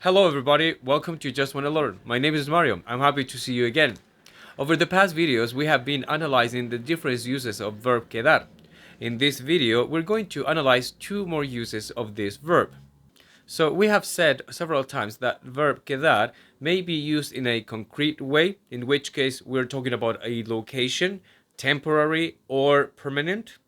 Hello everybody, welcome to Just Wanna Learn. My name is Mario. I'm happy to see you again. Over the past videos, we have been analyzing the different uses of verb quedar. In this video, we're going to analyze two more uses of this verb. So we have said several times that verb quedar may be used in a concrete way, in which case we're talking about a location, temporary or permanent.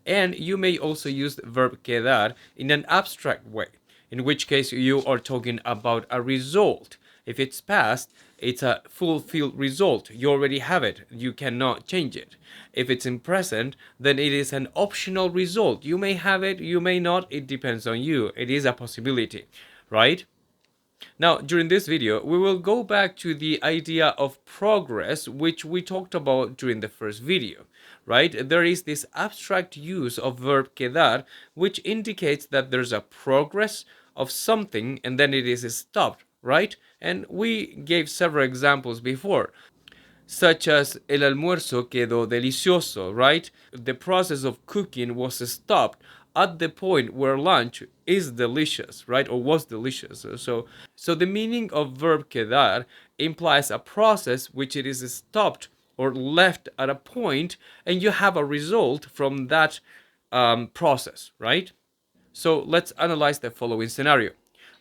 And you may also use verb quedar in an abstract way, in which case you are talking about a result. If it's past, it's a fulfilled result. You already have it. You cannot change it. If it's in present, then it is an optional result. You may have it, you may not. It depends on you. It is a possibility, right? Now, during this video, we will go back to the idea of progress, which we talked about during the first video, right? There is this abstract use of verb quedar, which indicates that there's a progress of something and then it is stopped, right? And we gave several examples before, such as el almuerzo quedó delicioso, right? The process of cooking was stopped at the point where lunch is delicious, right? Or was delicious. So the meaning of verb quedar implies a process which it is stopped or left at a point, and you have a result from that process, right? So let's analyze the following scenario.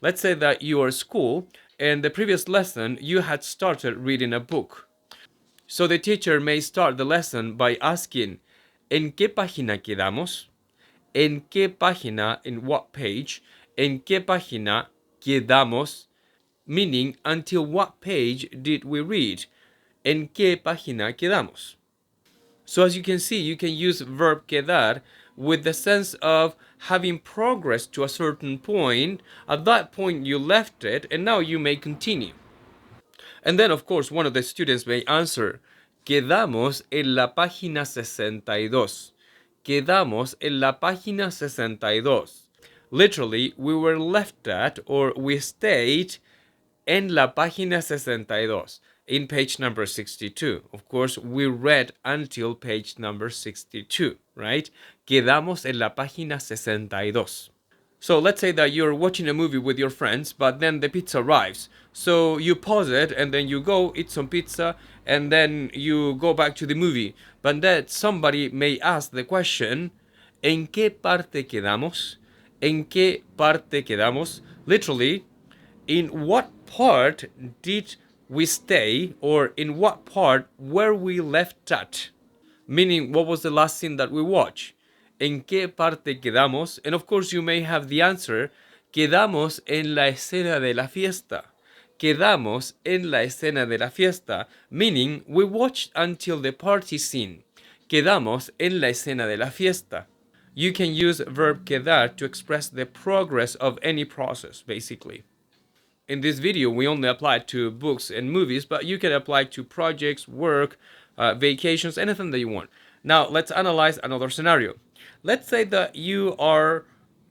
Let's say that you are at school and the previous lesson you had started reading a book. So the teacher may start the lesson by asking, ¿En qué página quedamos? ¿En qué página, in what page? ¿En qué página quedamos? Meaning, until what page did we read? ¿En qué página quedamos? So as you can see, you can use verb quedar with the sense of having progress to a certain point. At that point you left it and now you may continue. And then, of course, one of the students may answer, quedamos en la página 62. Quedamos en la página 62. Literally, we were left at, or we stayed en la página 62, in page number 62. Of course, we read until page number 62, right? Quedamos en la página 62. So let's say that you're watching a movie with your friends, but then the pizza arrives. So you pause it and then you go eat some pizza and then you go back to the movie. But then somebody may ask the question, ¿En qué parte quedamos? ¿En qué parte quedamos? Literally, in what part did we stay, or in what part were we left at? Meaning, what was the last scene that we watched? ¿En qué parte quedamos? And of course, you may have the answer. Quedamos en la escena de la fiesta. Quedamos en la escena de la fiesta. Meaning, we watched until the party scene. Quedamos en la escena de la fiesta. You can use verb quedar to express the progress of any process, basically. In this video, we only applied to books and movies, but you can apply to projects, work, vacations, anything that you want. Now, let's analyze another scenario. Let's say that you are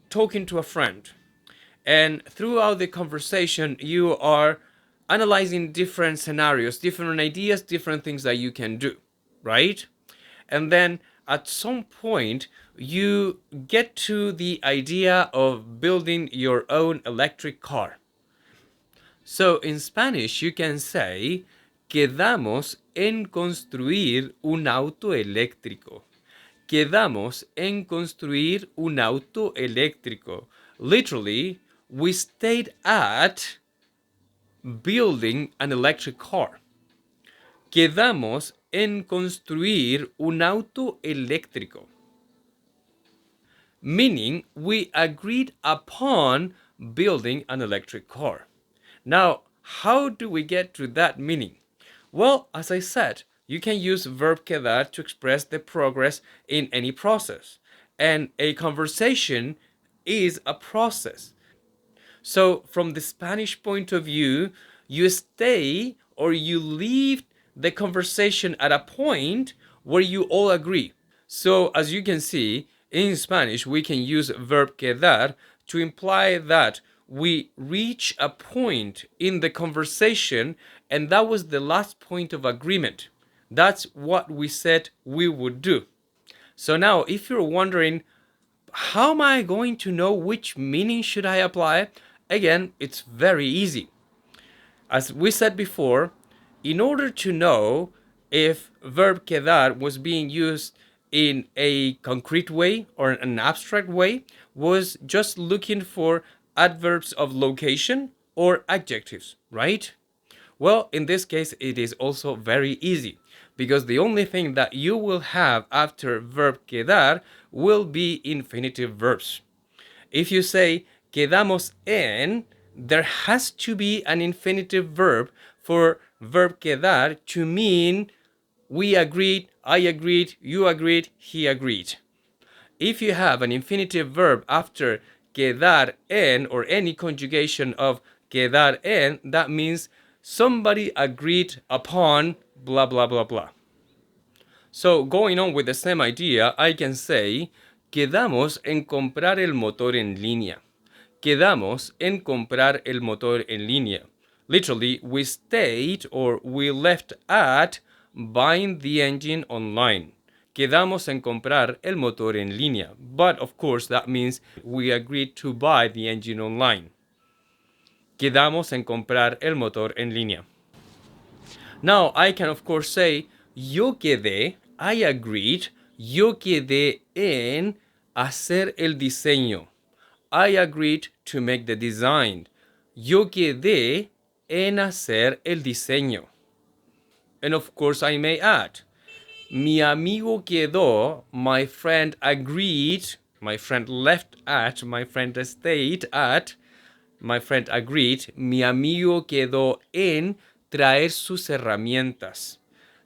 talking to a friend, and throughout the conversation, you are analyzing different scenarios, different ideas, different things that you can do, right? And then at some point, you get to the idea of building your own electric car. So in Spanish, you can say, quedamos en construir un auto eléctrico. Quedamos en construir un auto eléctrico. Literally, we stayed at building an electric car. Quedamos en construir un auto eléctrico. Meaning, we agreed upon building an electric car. Now, how do we get to that meaning? Well, as I said, you can use verb quedar to express the progress in any process. And a conversation is a process. So from the Spanish point of view, you stay or you leave the conversation at a point where you all agree. So as you can see, in Spanish, we can use verb quedar to imply that we reach a point in the conversation and that was the last point of agreement. That's what we said we would do. So now, if you're wondering, how am I going to know which meaning should I apply? Again, it's very easy. As we said before, in order to know if verb quedar was being used in a concrete way or an abstract way, was just looking for adverbs of location or adjectives, right? Well, in this case, it is also very easy because the only thing that you will have after verb quedar will be infinitive verbs. If you say quedamos en, there has to be an infinitive verb for verb quedar to mean we agreed, I agreed, you agreed, he agreed. If you have an infinitive verb after quedar en or any conjugation of quedar en, that means somebody agreed upon blah blah blah blah. So going on with the same idea, I can say quedamos en comprar el motor en línea. Quedamos en comprar el motor en línea. Literally, we stayed or we left at buying the engine online. Quedamos en comprar el motor en línea. But of course, that means we agreed to buy the engine online. Quedamos en comprar el motor en línea. Now, I can of course say, yo quedé, I agreed, yo quedé en hacer el diseño. I agreed to make the design. Yo quedé en hacer el diseño. And of course, I may add, mi amigo quedó, my friend agreed, my friend left at, my friend stayed at, my friend agreed, mi amigo quedó en traer sus herramientas.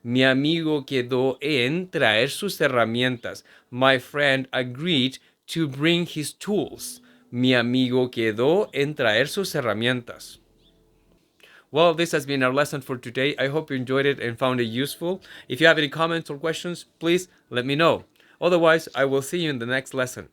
Mi amigo quedó en traer sus herramientas. My friend agreed to bring his tools. Mi amigo quedó en traer sus herramientas. Well, this has been our lesson for today. I hope you enjoyed it and found it useful. If you have any comments or questions, please let me know. Otherwise, I will see you in the next lesson.